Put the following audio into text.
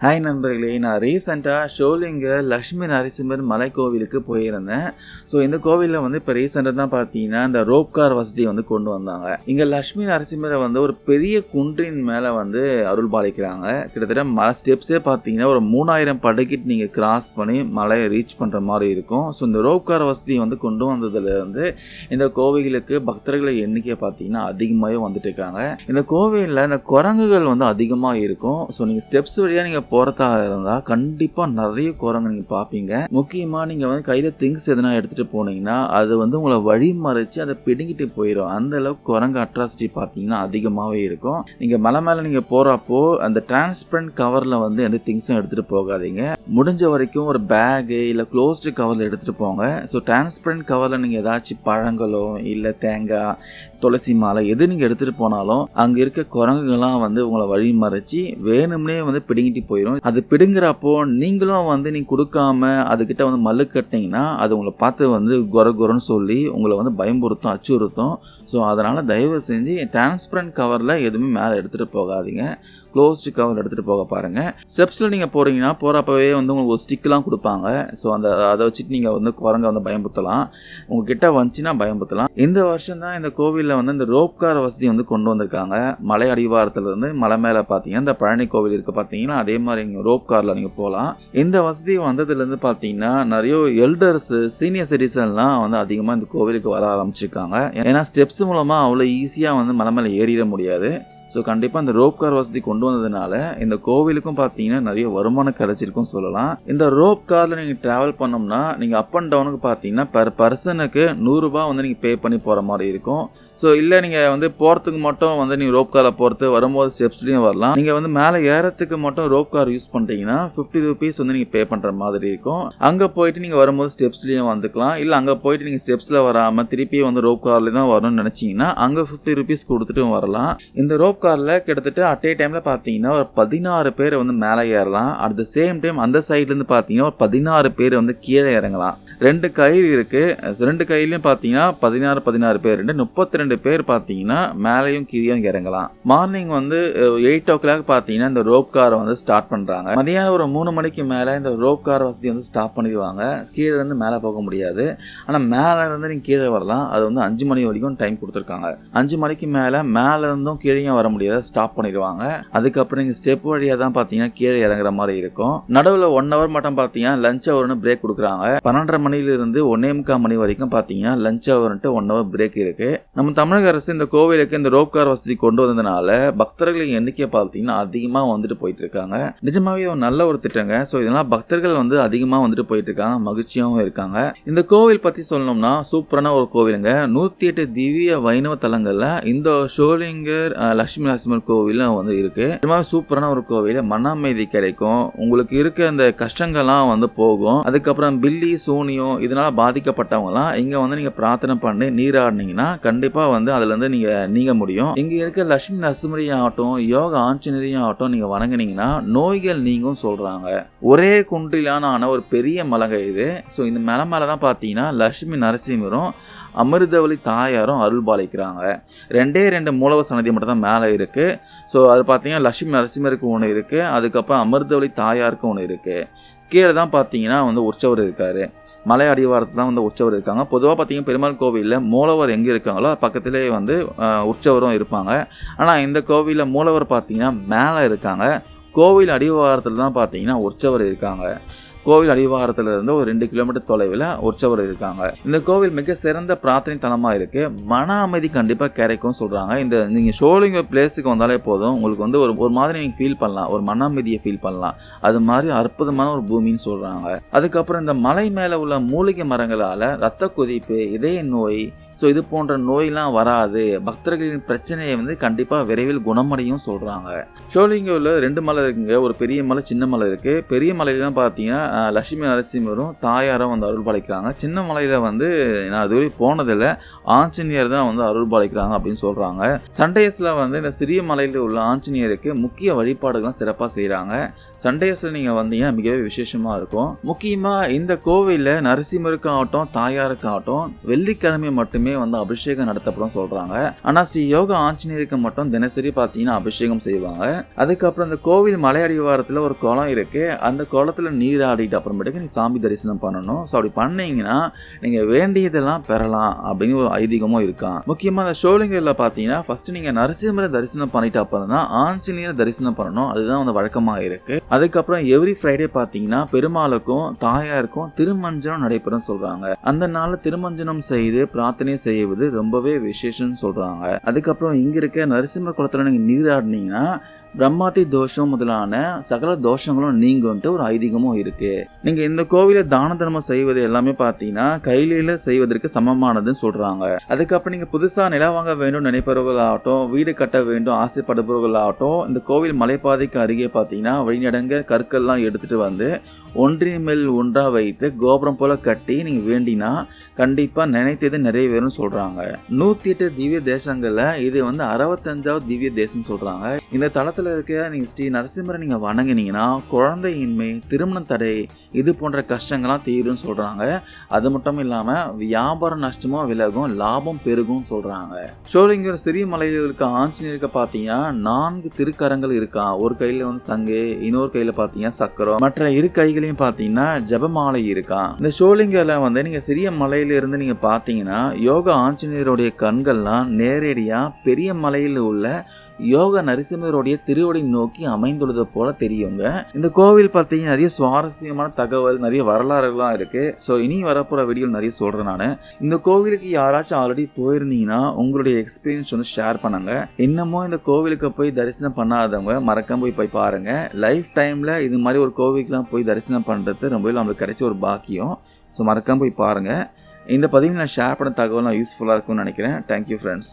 Hi நண்பர்களே, நான் ரீசெண்டாக ஷோலிங்கர் லக்ஷ்மி நரசிம்மர் மலை கோவிலுக்கு போயிருந்தேன். ஸோ இந்த கோவிலில் இப்போ ரீசெண்டாக தான் பார்த்தீங்கன்னா இந்த ரோப் கார் வசதி கொண்டு வந்தாங்க. இங்கே லக்ஷ்மி நரசிம்மரை ஒரு பெரிய குன்றின் மேலே அருள் பாலிக்கிறாங்க. கிட்டத்தட்ட மலை ஸ்டெப்ஸே பார்த்தீங்கன்னா ஒரு 3000 படிக்கிட்டு நீங்கள் கிராஸ் பண்ணி மலையை ரீச் பண்ணுற மாதிரி இருக்கும். ஸோ இந்த ரோப் கார் வசதி கொண்டு வந்ததுலேருந்து இந்த கோவிலுக்கு பக்தர்களை எண்ணிக்கை பார்த்தீங்கன்னா அதிகமாகவே வந்துட்டு இருக்காங்க. இந்த கோவிலில் இந்த குரங்குகள் அதிகமாக இருக்கும். ஸோ நீங்கள் ஸ்டெப்ஸ் வழியாக நீங்கள் போறதா இருந்தா கண்டிப்பா நிறைய குரங்கு நீங்க பாப்பீங்க. முக்கியமா நீங்க கையில திங்ஸ் எதனா எடுத்துட்டு போனீங்கன்னா அது உங்களை வழி மறைச்சு அதை பிடுங்கிட்டு போயிடும். அந்த அளவுக்கு குரங்கு அட்ராசிட்டி பாத்தீங்கன்னா அதிகமாவே இருக்கும். நீங்க மலை மேல நீங்க போறப்போ அந்த டிரான்ஸ்பரண்ட் கவர்ல எந்த திங்ஸும் எடுத்துட்டு போகாதீங்க. முடிஞ்ச வரைக்கும் ஒரு பேக் இல்ல க்ளோஸ்டு கவர்ல எடுத்துட்டு போங்க. ஸோ டிரான்ஸ்பரண்ட் கவர்ல நீங்க ஏதாச்சும் பழங்களோ இல்ல தேங்காய், துளசி மாலை எது நீங்க எடுத்துட்டு போனாலும் அங்க இருக்க குரங்குகள்லாம் உங்களை வழி மறைச்சு வேணும்னே பிடுங்கிட்டு போயிடும். அது பிடுங்குறப்போ நீங்களும் நீங்க கொடுக்காம அதுகிட்ட மல்லு கட்டினீங்கன்னா அது உங்களை பார்த்து குரன்னு சொல்லி உங்களை பயம்புறுத்தும், அச்சுறுத்தும். ஸோ அதனால தயவு செஞ்சு டிரான்ஸ்பரண்ட் கவர்ல எதுவுமே மேலே எடுத்துட்டு போகாதீங்க. க்ளோஸ்டு கவர் எடுத்துகிட்டு போக பாருங்கள். ஸ்டெப்ஸில் நீங்கள் போகிறீங்கன்னா போகிறப்பவே உங்களுக்கு ஒரு ஸ்டிக்கெலாம் கொடுப்பாங்க. ஸோ அதை வச்சுட்டு நீங்கள் குரங்க பயம்புத்தலாம். உங்ககிட்ட வந்துச்சுன்னா பயம்புத்தலாம். இந்த வருஷம் தான் இந்த கோவிலில் இந்த ரோப் கார் வசதி கொண்டு வந்திருக்காங்க. மலை அடிவாரத்துலேருந்து மலை மேலே பார்த்தீங்கன்னா இந்த பழனி கோவில் இருக்குது பார்த்தீங்கன்னா அதே மாதிரி நீங்கள் ரோப் காரில் நீங்கள் போகலாம். இந்த வசதி வந்ததுலேருந்து பார்த்தீங்கன்னா நிறைய எல்டர்ஸ், சீனியர் சிட்டிசன்லாம் அதிகமாக இந்த கோவிலுக்கு வர ஆரம்பிச்சிருக்காங்க. ஏன்னா ஸ்டெப்ஸ் மூலமாக அவ்வளோ ஈஸியாக மலை மேலே ஏறிட முடியாது. ஸோ கண்டிப்பாக இந்த ரோப் கார் வசதி கொண்டு வந்ததுனால இந்த கோவிலுக்கும் பார்த்தீங்கன்னா நிறைய வருமானம் கிடைச்சிருக்கும் சொல்லலாம். இந்த ரோப் காரில் நீங்கள் ட்ராவல் பண்ணோம்னா நீங்கள் அப் அண்ட் டவுனுக்கு பார்த்தீங்கன்னா பெர் பர்சனுக்கு 100 ரூபாய் நீங்கள் பே பண்ணி போகிற மாதிரி இருக்கும். ஸோ இல்லை நீங்கள் போகிறதுக்கு மட்டும் நீங்கள் ரோப் காரில் போகிறது வரும்போது ஸ்டெப்ஸ்லையும் வரலாம். நீங்கள் மேலே ஏறத்துக்கு மட்டும் ரோப் கார் யூஸ் பண்ணிட்டீங்கன்னா 50 ரூபீஸ் நீங்கள் பே பண்ணுற மாதிரி இருக்கும். அங்கே போயிட்டு நீங்கள் வரும்போது ஸ்டெப்ஸ்லையும் வந்துக்கலாம். இல்லை அங்கே போயிட்டு நீங்கள் ஸ்டெப்ஸில் வராமல் திருப்பி ரோப் காரில் தான் வரணும்னு நினச்சிங்கன்னா அங்கே 50 ரூபீஸ் கொடுத்துட்டும் வரலாம். இந்த ரோப் காரில் கிட்டத்தட்ட அட் ஏ டைமில் பார்த்தீங்கன்னா ஒரு 16 பேர் மேலே ஏறலாம். அட் த சேம் டைம் அந்த சைட்லேருந்து பார்த்தீங்கன்னா ஒரு 16 பேர் கீழே இறங்கலாம். 2 கயிறு இருக்குது. 2 கயிறுலையும் பார்த்தீங்கன்னா 16 பேர் 32 பேர் பார்த்தீங்கன்னா மேலேயும் கீழேயும் இறங்கலாம். மார்னிங் 8 o'clock பார்த்தீங்கன்னா இந்த ரோப் காரை ஸ்டார்ட் பண்ணுறாங்க. மதியானம் ஒரு 3 மணிக்கு மேலே இந்த ரோப் கார் வசதி ஸ்டாப் பண்ணிடுவாங்க. கீழே இருந்து மேலே போக முடியாது. ஆனால் மேலே இருந்து நீங்கள் கீழே வரலாம். அது 5 மணி வரைக்கும் டைம் கொடுத்துருக்காங்க. 5 மணிக்கு மேலே இருந்தும் கீழே வர முடியாது, ஸ்டாப் பண்ணிடுவாங்க. அதுக்கப்புறம் நீங்கள் ஸ்டெப் வழியாக தான் பார்த்தீங்கன்னா கீழே இறங்குற மாதிரி இருக்கும். நடுவில் 1 hour மட்டும் பார்த்தீங்கன்னா லஞ்ச் ஹவர்னு பிரேக் கொடுக்குறாங்க. 12:30 மணிலிருந்து 1:45 மணி வரைக்கும் பார்த்தீங்கன்னா லஞ்ச் ஹவர்ன்ட்டு 1 hour பிரேக் இருக்கு. நம்ம தமிழக அரசு இந்த கோவிலுக்கு இந்த ரோப் கார் வசதி கொண்டு வந்ததுனால பக்தர்களின் எண்ணிக்கை பார்த்தீங்கன்னா அதிகமாக போயிட்டு இருக்காங்க. நிஜமாவே ஒரு நல்ல ஒரு திட்டங்க. ஸோ இதெல்லாம் பக்தர்கள் அதிகமாக போயிட்டு இருக்காங்க, மகிழ்ச்சியாகவும் இருக்காங்க. இந்த கோவில் பற்றி சொல்லணும்னா சூப்பரான ஒரு கோவிலுங்க. 108 திவ்ய வைணவ தலங்கள்ல இந்த ஷோலிங்கர் லட்சுமி நரசிம்மர் கோவில் இருக்கு. இது மாதிரி சூப்பரான ஒரு கோவில். மன அமைதி கிடைக்கும். உங்களுக்கு இருக்க அந்த கஷ்டங்கள்லாம் போகும். அதுக்கப்புறம் பில்லி, சூனியம் இதனால பாதிக்கப்பட்டவங்கலாம் இங்க நீங்க பிரார்த்தனை பண்ணி நீராடினீங்கன்னா கண்டிப்பா அதுல இருந்து நீங்க முடியும். இங்க இருக்க லட்சுமி நரசிம்மரையும் ஆகட்டும், யோக ஆஞ்சநேயரையும் ஆகட்டும் நீங்க வணங்குனீங்கன்னா நோய்கள் நீங்கும் சொல்றாங்க. ஒரே குன்றிலான ஒரு பெரிய மலைங்க இது. ஸோ இந்த மலை மேல தான் பார்த்தீங்கன்னா லட்சுமி நரசிம்மரும் அமிர்தவழி தாயாரும் அருள் பாலிக்கிறாங்க. 2 மூலவர் சன்னதி மட்டும் தான் மேலே இருக்கு. ஸோ அது பார்த்தீங்கன்னா லட்சுமி நரசிம்மருக்கு ஒன்று இருக்கு. அதுக்கப்புறம் அமிர்தவழி தாயாருக்கு ஒன்று இருக்கு. கீழே தான் பார்த்தீங்கன்னா உற்சவர் இருக்காரு. மலை அடிவாரத்தில் தான் உற்சவர் இருக்காங்க. பொதுவாக பார்த்தீங்கன்னா பெருமாள் கோவிலில் மூலவர் எங்கே இருக்காங்களோ பக்கத்திலே உற்சவரும் இருப்பாங்க. ஆனால் இந்த கோவிலில் மூலவர் பார்த்தீங்கன்னா மேலே இருக்காங்க. கோவில் அடிவாரத்தில் தான் பார்த்தீங்கன்னா உற்சவர் இருக்காங்க. கோவில் அடிவாரத்திலிருந்து ஒரு 2 கிலோமீட்டர் தொலைவில் உற்சவர் இருக்காங்க. இந்த கோவில் மிக சிறந்த பிரார்த்தனை தலமாக இருக்கு. மன அமைதி கண்டிப்பாக கிடைக்கும் சொல்றாங்க. இந்த நீங்க ஷோலிங்கர் பிளேஸுக்கு வந்தாலே போதும் உங்களுக்கு ஒரு மாதிரி நீங்க ஃபீல் பண்ணலாம், ஒரு மன அமைதியை ஃபீல் பண்ணலாம். அது மாதிரி அற்புதமான ஒரு பூமின்னு சொல்றாங்க. அதுக்கப்புறம் இந்த மலை மேலே உள்ள மூலிகை மரங்களால ரத்த கொதிப்பு, இதய நோய், ஸோ இது போன்ற நோயெலாம் வராது. பக்தர்களின் பிரச்சனையை கண்டிப்பாக விரைவில் குணமடையும் சொல்கிறாங்க. ஷோலிங்கரில் 2 மலை இருக்குங்க. ஒரு பெரிய மலை, சின்ன மலை இருக்குது. பெரிய மலையிலாம் பார்த்தீங்கன்னா லட்சுமி நரசிம்மரும் தாயாரும் அருள் பாலிக்கிறாங்க. சின்ன மலையில் நான் அதுவரை போனதில்லை, ஆஞ்சநேயர் தான் அருள் பாலிக்கிறாங்க அப்படின்னு சொல்கிறாங்க. சண்டேஸில் இந்த சிறிய மலையில் உள்ள ஆஞ்சநேயருக்கு முக்கிய வழிபாடுகள்லாம் சிறப்பாக செய்கிறாங்க. சண்டேஸில் நீங்கள் வந்தீங்கன்னா மிகவே விசேஷமாக இருக்கும். முக்கியமாக இந்த கோவிலில் நரசிம்மருக்காகட்டும் தாயாருக்காகட்டும் வெள்ளிக்கிழமை மட்டுமே வந்து அபிஷேகம் நடத்தப்படும் சொல்கிறாங்க. ஆனால் ஸ்ரீ யோக ஆஞ்சநேயருக்கு மட்டும் தினசரி பார்த்தீங்கன்னா அபிஷேகம் செய்வாங்க. அதுக்கப்புறம் இந்த கோவில் மலை அடிவாரத்தில் ஒரு குளம் இருக்கு. அந்த குளத்துல நீர் ஆடிட்டு அப்புறமேட்டுக்கு நீ சாமி தரிசனம் பண்ணணும். ஸோ அப்படி பண்ணீங்கன்னா நீங்க வேண்டியதெல்லாம் பெறலாம் அப்படின்னு ஒரு ஐதீகமும் இருக்கான். முக்கியமா அந்த ஷோலிங்கர்ல பாத்தீங்கன்னா ஃபர்ஸ்ட் நீங்க நரசிம்மரை தரிசனம் பண்ணிட்டு அப்புறம் தான் ஆஞ்சநேயரை தரிசனம் பண்ணணும். அதுதான் வந்து வழக்கமாக இருக்கு. அதுக்கப்புறம் எவ்ரி ஃப்ரைடே பாத்தீங்கன்னா பெருமாளுக்கும் தாயாருக்கும் திருமஞ்சனம் நடைபெறும் சொல்றாங்க. அந்த நாள் திருமஞ்சனம் செய்து பிரார்த்தனை செய்வது ரொம்பவே விசேஷம் சொல்றாங்க. அதுக்கப்புறம் இங்க இருக்க நரசிம்மர் குளத்துல நீங்க நீராடினீங்கன்னா பிரம்மாதி தோஷம் முதலான சகல தோஷங்களும் நீங்கும்ட்டு ஒரு ஐதீகமும் இருக்கு. நீங்க இந்த கோவில தான தர்மம் செய்வது எல்லாமே பாத்தீங்கன்னா கையில செய்வதற்கு சமமானதுன்னு சொல்றாங்க. அதுக்கப்புறம் நீங்க புதுசா நிலம் வாங்க வேண்டும் நினைப்பவர்களாகட்டும், வீடு கட்ட வேண்டும் ஆசைப்படுபவர்களாகட்டும், இந்த கோவில் மலைப்பாதைக்கு அருகே பாத்தீங்கன்னா வழிநடங்க கற்கள்லாம் எடுத்துட்டு வந்து ஒன்றின் மேல் ஒன்றா வைத்து கோபுரம் போல கட்டி நீங்க வேண்டினா கண்டிப்பா நினைத்தது நிறைவேறும் சொல்றாங்க. 108 திவ்ய தேசங்கள்ல இது வந்து 65வது திவ்ய தேசம் சொல்றாங்க. இந்த தளத்துல இருக்க நீங்க ஸ்ரீ நரசிம்மரை நீங்க வணங்கினீங்கன்னா குழந்தையின்மை, திருமண தடை, இது போன்ற கஷ்டங்கள்லாம் தீரும் சொல்றாங்க. அது மட்டும் இல்லாம வியாபார நஷ்டமும் விலகும், லாபம் பெருகும் சொல்றாங்க. ஷோலிங்கர் சிறிய மலையில் இருக்க ஆஞ்சநேயருக்கு பாத்தீங்கன்னா 4 திருக்கரங்கள் இருக்கா. ஒரு கையில வந்து சங்கு, இன்னொரு கையில பாத்தீங்கன்னா சக்கரம், மற்ற இரு கைகளையும் பாத்தீங்கன்னா ஜபமாலை இருக்கா. இந்த ஷோலிங்கர்ல வந்து நீங்க சிறிய மலையில இருந்து நீங்க பாத்தீங்கன்னா யோக ஆஞ்சநேயருடைய கண்கள்லாம் நேரடியா பெரிய மலையில் உள்ள யோக நரசிம்மருடைய திருவடி நோக்கி அமைந்துள்ளது போல தெரியுங்க. இந்த கோவில் பார்த்தீங்கன்னா நிறைய சுவாரஸ்யமான தகவல், நிறைய வரலாறுகள்லாம் இருக்கு. ஸோ இனி வரப்போற வீடியோ நிறைய சொல்றேன் நான். இந்த கோவிலுக்கு யாராச்சும் ஆல்ரெடி போயிருந்தீங்கன்னா உங்களுடைய எக்ஸ்பீரியன்ஸ் வந்து ஷேர் பண்ணுங்க. இன்னமும் இந்த கோவிலுக்கு போய் தரிசனம் பண்ணாதவங்க மறக்காம போய் பாருங்க. லைஃப் டைம்ல இது மாதிரி ஒரு கோவிலுக்குலாம் போய் தரிசனம் பண்றது ரொம்பவே நம்மளுக்கு கிடைச்ச ஒரு பாக்கியம். ஸோ மறக்காம போய் பாருங்க. இந்த பதிவில் நான் ஷேர் பண்ண தகவல் யூஸ்ஃபுல்லாக இருக்கும்னு நினைக்கிறேன். Thank you friends.